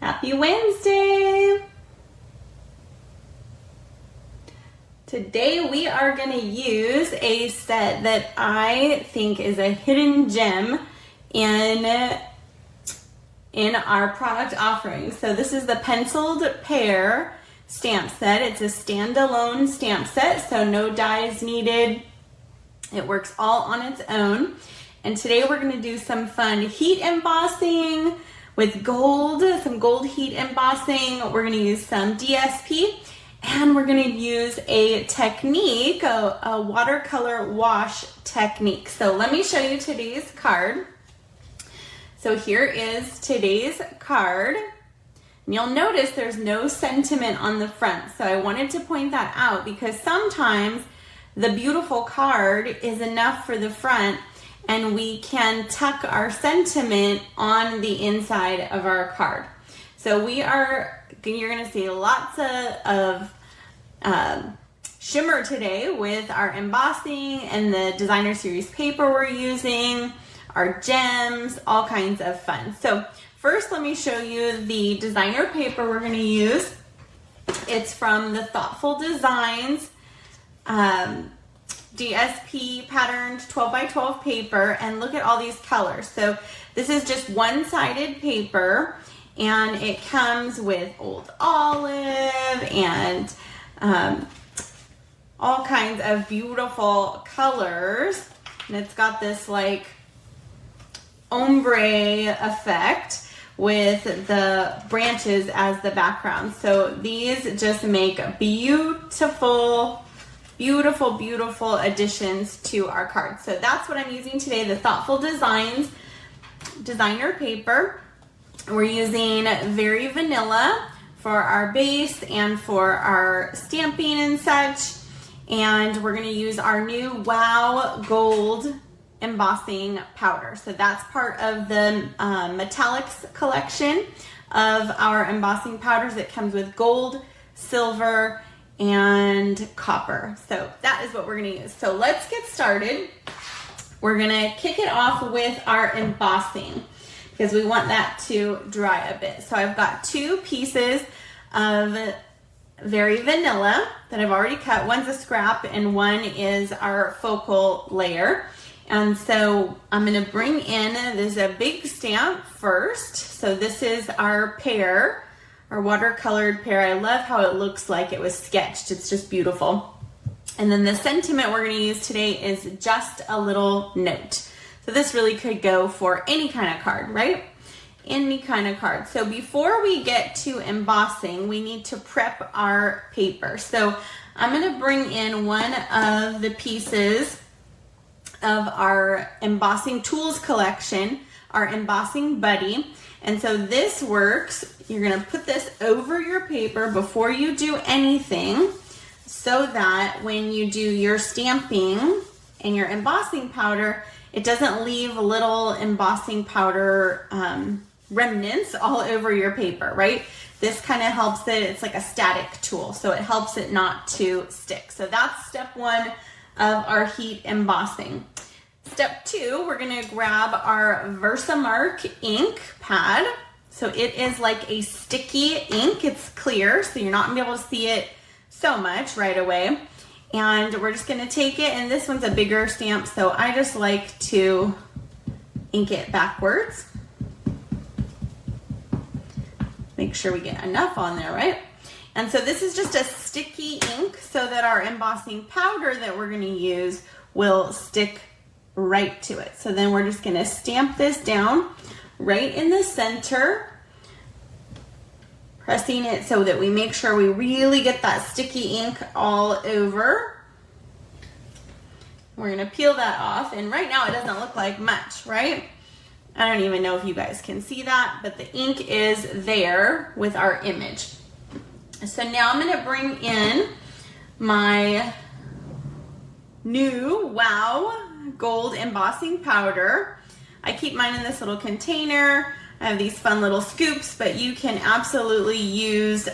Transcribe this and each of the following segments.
Happy Wednesday! Today we are going to use a set that I think is a hidden gem in our product offering. So this is the Penciled Pear stamp set. It's a standalone stamp set, so no dies needed. It works all on its own. And today we're going to do some fun heat embossing with gold, some gold heat embossing. We're going to use some DSP, and we're going to use a technique, a watercolor wash technique. So let me show you today's card. So here is today's card. And you'll notice there's no sentiment on the front. So I wanted to point that out because sometimes the beautiful card is enough for the front, and we can tuck our sentiment on the inside of our card. So you're gonna see lots of shimmer today with our embossing and the designer series paper we're using, our gems, all kinds of fun. So first, let me show you the designer paper we're gonna use. It's from the Thoughtful Designs DSP patterned 12 by 12 paper, and look at all these colors. So this is just one-sided paper, and it comes with Old Olive and all kinds of beautiful colors, and it's got this like ombre effect with the branches as the background. So these just make beautiful additions to our card. So that's what I'm using today, the Thoughtful Designs designer paper. We're using Very Vanilla for our base and for our stamping and such. And we're gonna use our new Wow Gold embossing powder. So that's part of the metallics collection of our embossing powders. It comes with gold, silver, and copper. So that is what we're gonna use. So let's get started. We're gonna kick it off with our embossing because we want that to dry a bit. So I've got two pieces of Very Vanilla that I've already cut. One's a scrap and one is our focal layer. And so I'm gonna bring in, there's a big stamp first. So this is our Pear, our watercolored Pear. I love how it looks like it was sketched. It's just beautiful. And then the sentiment we're going to use today is Just a Little Note. So this really could go for any kind of card, right? Any kind of card. So before we get to embossing, we need to prep our paper. So I'm going to bring in one of the pieces of our embossing tools collection, our embossing buddy. And so this works. You're going to put this over your paper before you do anything so that when you do your stamping and your embossing powder, it doesn't leave little embossing powder remnants all over your paper, right? This kind of helps it. It's like a static tool, so it helps it not to stick. So that's step one of our heat embossing. Step two, we're gonna grab our Versamark ink pad. So it is like a sticky ink. It's clear, so you're not gonna be able to see it so much right away. And we're just gonna take it, and this one's a bigger stamp, so I just like to ink it backwards. Make sure we get enough on there, right? And so this is just a sticky ink so that our embossing powder that we're gonna use will stick right to it. So then we're just gonna stamp this down right in the center, pressing it so that we make sure we really get that sticky ink all over. We're gonna peel that off, and right now it doesn't look like much, right? I don't even know if you guys can see that, but the ink is there with our image. So now I'm gonna bring in my new Wow Gold embossing powder. I keep mine in this little container. I have these fun little scoops, but you can absolutely use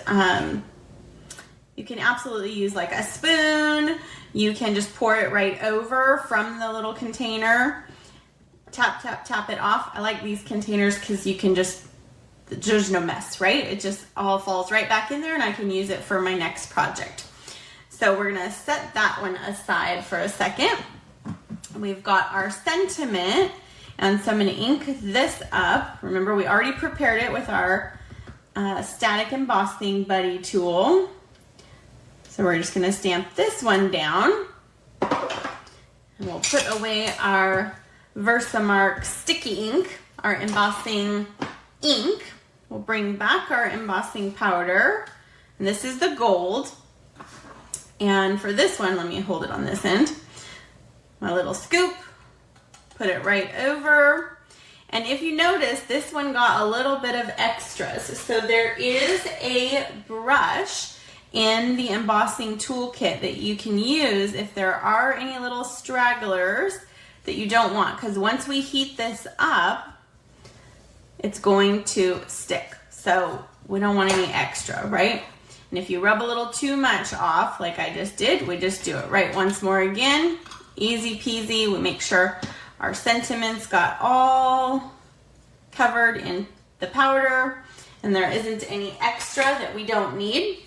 like a spoon. You can just pour it right over from the little container. Tap, tap, tap it off. I like these containers because you can just, there's no mess, right? It just all falls right back in there and I can use it for my next project. So we're gonna set that one aside for a second. We've got our sentiment, and so I'm gonna ink this up. Remember, we already prepared it with our static embossing buddy tool. So we're just gonna stamp this one down, and we'll put away our Versamark sticky ink, our embossing ink. We'll bring back our embossing powder, and this is the gold. And for this one, let me hold it on this end. My little scoop, put it right over. And if you notice, this one got a little bit of extras. So there is a brush in the embossing toolkit that you can use if there are any little stragglers that you don't want. Because once we heat this up, it's going to stick. So we don't want any extra, right? And if you rub a little too much off, like I just did, we just do it right once more again. Easy peasy. We make sure our sentiments got all covered in the powder and there isn't any extra that we don't need.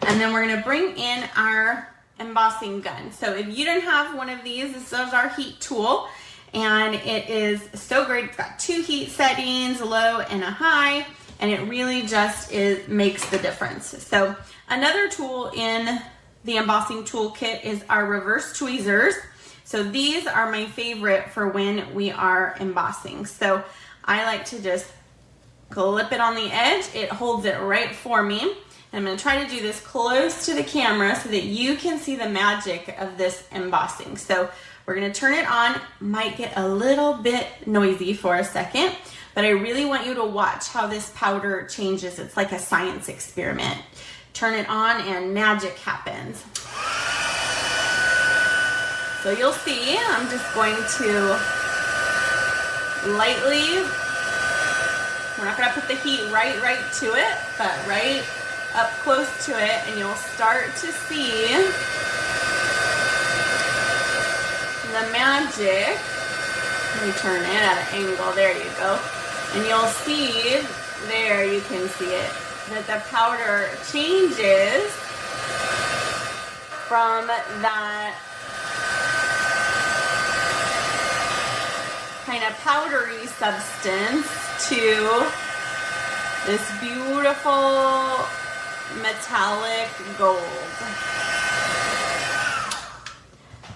And then we're going to bring in our embossing gun. So if you don't have one of these, this is our heat tool, and it is so great. It's got 2 heat settings, a low and a high, and it really just makes the difference. So another tool in the embossing toolkit is our reverse tweezers. So these are my favorite for when we are embossing. So I like to just clip it on the edge. It holds it right for me. And I'm going to try to do this close to the camera so that you can see the magic of this embossing. So we're going to turn it on. Might get a little bit noisy for a second, but I really want you to watch how this powder changes. It's like a science experiment. Turn it on and magic happens. So you'll see, I'm just going to lightly, we're not going to put the heat right to it, but right up close to it, and you'll start to see the magic. Let me turn it at an angle, there you go. And you'll see, there you can see it, that the powder changes from that kind of powdery substance to this beautiful metallic gold.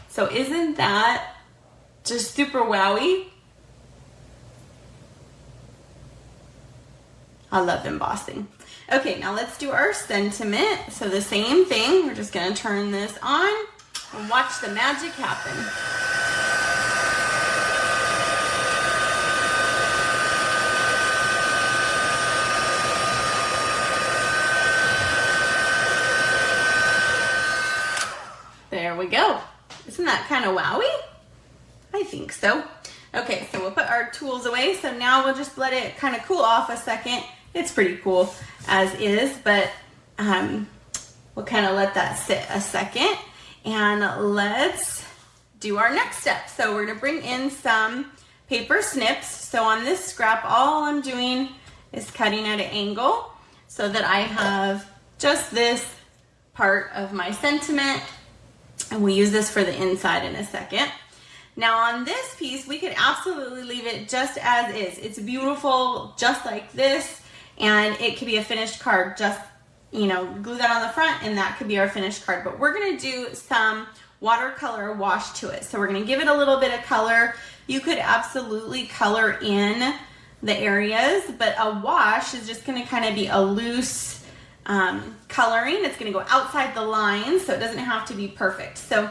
So isn't that just super wowy? I love embossing. Okay, now let's do our sentiment. So the same thing, we're just gonna turn this on and watch the magic happen. There we go. Isn't that kind of wowy? I think so. Okay, so we'll put our tools away. So now we'll just let it kind of cool off a second. It's pretty cool as is, but we'll kind of let that sit a second. And let's do our next step. So we're gonna bring in some paper snips. So on this scrap, all I'm doing is cutting at an angle so that I have just this part of my sentiment. And we'll use this for the inside in a second. Now on this piece, we could absolutely leave it just as is. It's beautiful, just like this, and it could be a finished card. Just, you know, glue that on the front and that could be our finished card. But we're gonna do some watercolor wash to it. So we're gonna give it a little bit of color. You could absolutely color in the areas, but a wash is just gonna kind of be a loose coloring. It's going to go outside the lines, so it doesn't have to be perfect. So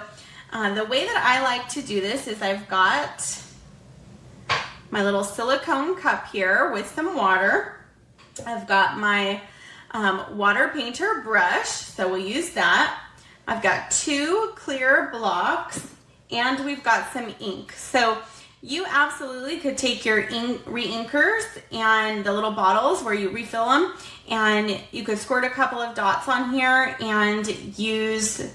the way that I like to do this is I've got my little silicone cup here with some water. I've got my water painter brush, so we'll use that. I've got 2 clear blocks, and we've got some ink. So you absolutely could take your re-inkers and the little bottles where you refill them, and you could squirt a couple of dots on here and use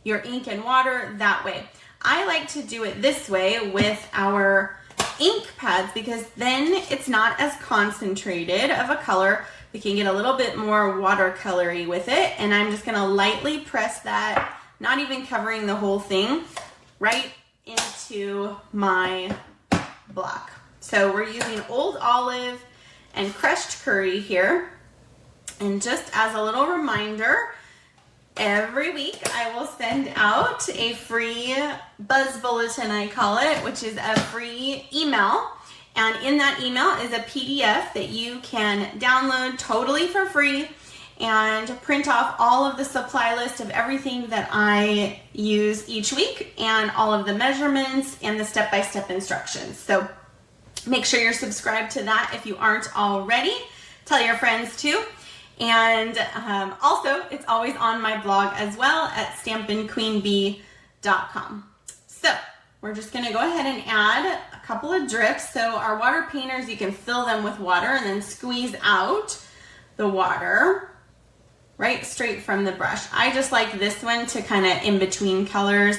your ink and water that way. I like to do it this way with our ink pads because then it's not as concentrated of a color. We can get a little bit more watercolory with it, and I'm just gonna lightly press that, not even covering the whole thing, right into my block. So we're using Old Olive and crushed curry here. And just as a little reminder, every week I will send out a free buzz bulletin, I call it, which is a free email. And in that email is a PDF that you can download totally for free and print off all of the supply list of everything that I use each week and all of the measurements and the step-by-step instructions. So make sure you're subscribed to that if you aren't already. Tell your friends too. And also, it's always on my blog as well at stampinqueenbee.com. So we're just gonna go ahead and add a couple of drips. So our water painters, you can fill them with water and then squeeze out the water right straight from the brush. I just like this one to kind of in between colors,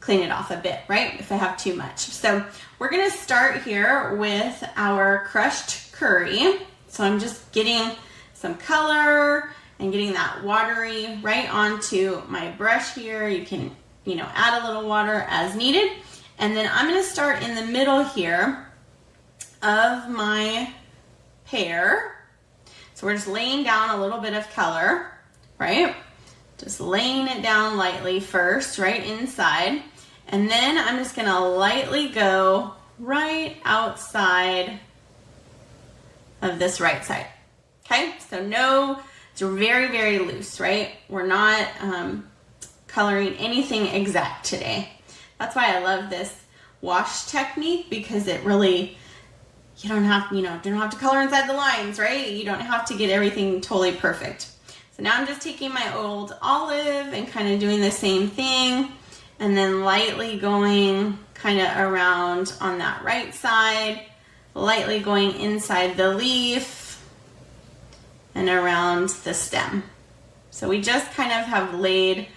clean it off a bit, right? If I have too much. So we're gonna start here with our crushed curry. So I'm just getting some color and getting that watery right onto my brush here. You can, add a little water as needed. And then I'm gonna start in the middle here of my pear. So we're just laying down a little bit of color, right? Just laying it down lightly first, right inside. And then I'm just gonna lightly go right outside of this right side. Okay, so it's very, very loose, right? We're not coloring anything exact today. That's why I love this wash technique, because it really, you don't have to color inside the lines, right? You don't have to get everything totally perfect. So now I'm just taking my Old Olive and kind of doing the same thing, and then lightly going kind of around on that right side, lightly going inside the leaf and around the stem. So we just kind of have laid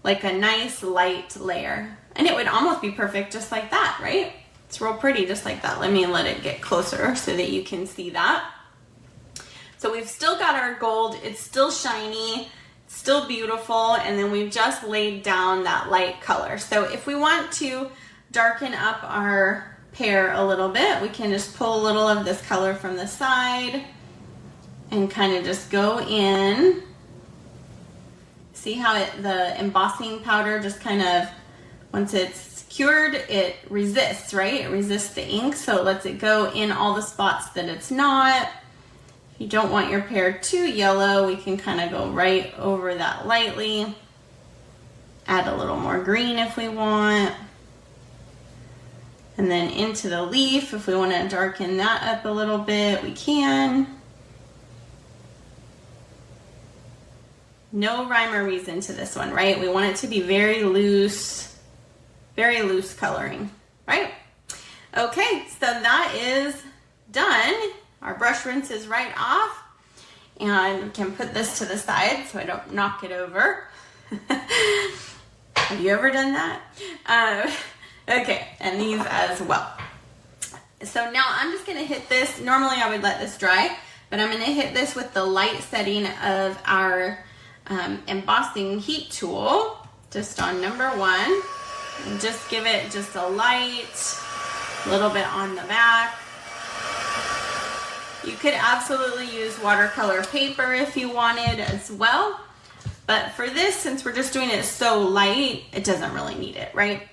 like a nice light layer, and it would almost be perfect just like that, right? It's real pretty just like that. Let it get closer so that you can see that. So we've still got our gold, it's still shiny, it's still beautiful, and then we've just laid down that light color. So if we want to darken up our pear a little bit, we can just pull a little of this color from the side and kind of just go in. See how the embossing powder just kind of, once it's cured, it resists, right? It resists the ink, so it lets it go in all the spots that it's not. If you don't want your pear too yellow, we can kind of go right over that lightly. Add a little more green if we want. And then into the leaf, if we want to darken that up a little bit, we can. No rhyme or reason to this one, right? We want it to be very loose coloring, right? Okay, so that is done. Our brush rinse is right off, and we can put this to the side so I don't knock it over. Have you ever done that? Okay, and these as well. So now I'm just gonna hit this. Normally I would let this dry, but I'm gonna hit this with the light setting of our embossing heat tool, just on number 1, and just give it just a light, little bit on the back. You could absolutely use watercolor paper if you wanted as well, but for this, since we're just doing it so light, it doesn't really need it, right?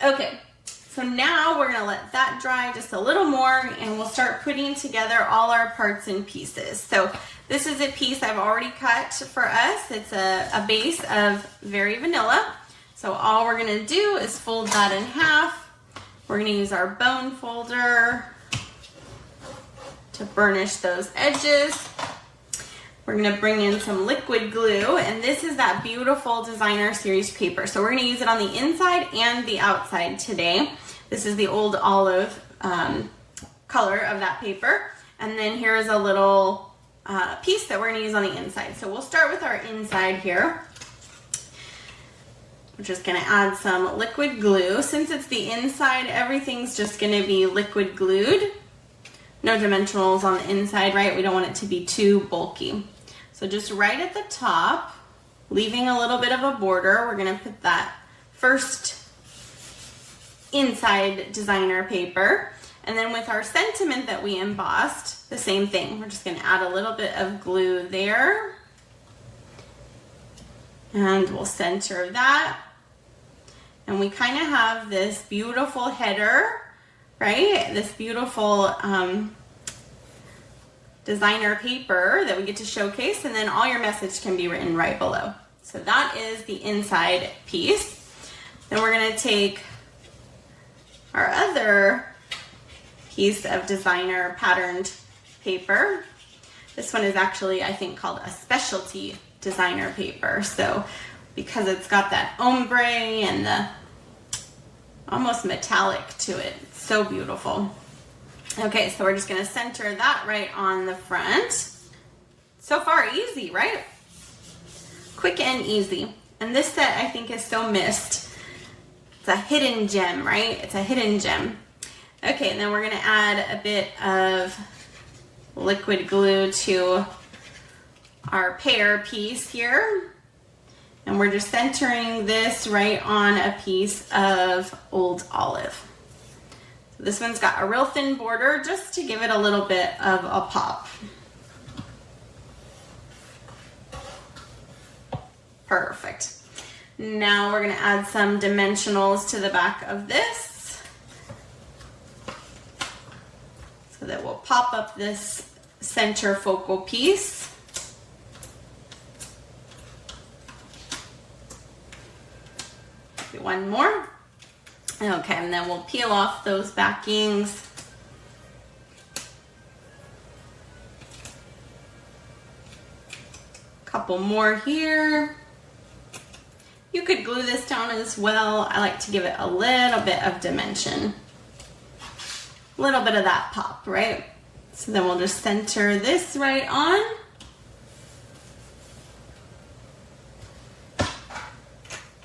Okay, so now we're gonna let that dry just a little more, and we'll start putting together all our parts and pieces. So this is a piece I've already cut for us. It's a base of Very Vanilla. So all we're gonna do is fold that in half We're gonna use our bone folder to burnish those edges. We're gonna bring in some liquid glue, and this is that beautiful designer series paper. So we're gonna use it on the inside and the outside today. This is the old olive color of that paper. And then here's a little piece that we're gonna use on the inside. So we'll start with our inside here. We're just gonna add some liquid glue. Since it's the inside, everything's just gonna be liquid glued. No dimensionals on the inside, right? We don't want it to be too bulky. So just right at the top, leaving a little bit of a border, we're gonna put that first inside designer paper. And then with our sentiment that we embossed, the same thing. We're just gonna add a little bit of glue there. And we'll center that. And we kind of have this beautiful header, right? This beautiful designer paper that we get to showcase, and then all your message can be written right below. So that is the inside piece. Then we're gonna take our other piece of designer patterned paper. This one is actually, I think, called a specialty designer paper. So because it's got that ombre and the almost metallic to it, it's so beautiful. Okay, so we're just gonna center that right on the front. So far, easy, right? Quick and easy. And this set, I think, is so missed. It's a hidden gem, right? It's a hidden gem. Okay, and then we're gonna add a bit of liquid glue to our pear piece here. And we're just centering this right on a piece of old olive. This one's got a real thin border just to give it a little bit of a pop. Perfect. Now we're gonna add some dimensionals to the back of this so that we'll pop up this center focal piece. Do one more. Okay, and then we'll peel off those backings. Couple more here. You could glue this down as well. I like to give it a little bit of dimension. A little bit of that pop, right? So then we'll just center this right on.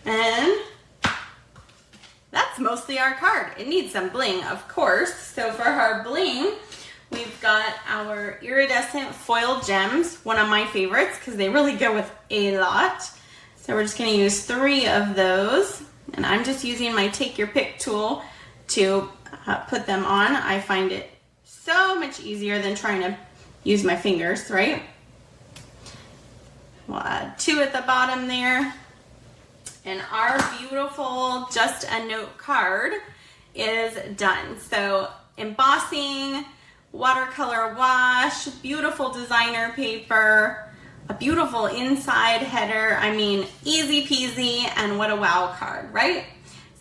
And that's mostly our card. It needs some bling, of course. So for our bling, we've got our iridescent foil gems, one of my favorites because they really go with a lot. So we're just gonna use 3 of those. And I'm just using my take your pick tool to put them on. I find it so much easier than trying to use my fingers, right? We'll add 2 at the bottom there. And our beautiful Just a Note card is done. So embossing, watercolor wash, beautiful designer paper, a beautiful inside header. I mean, easy peasy, and what a wow card, right?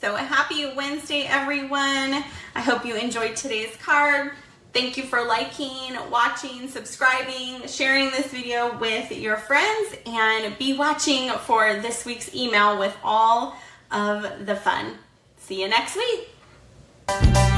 So happy Wednesday, everyone. I hope you enjoyed today's card. Thank you for liking, watching, subscribing, sharing this video with your friends, and be watching for this week's email with all of the fun. See you next week.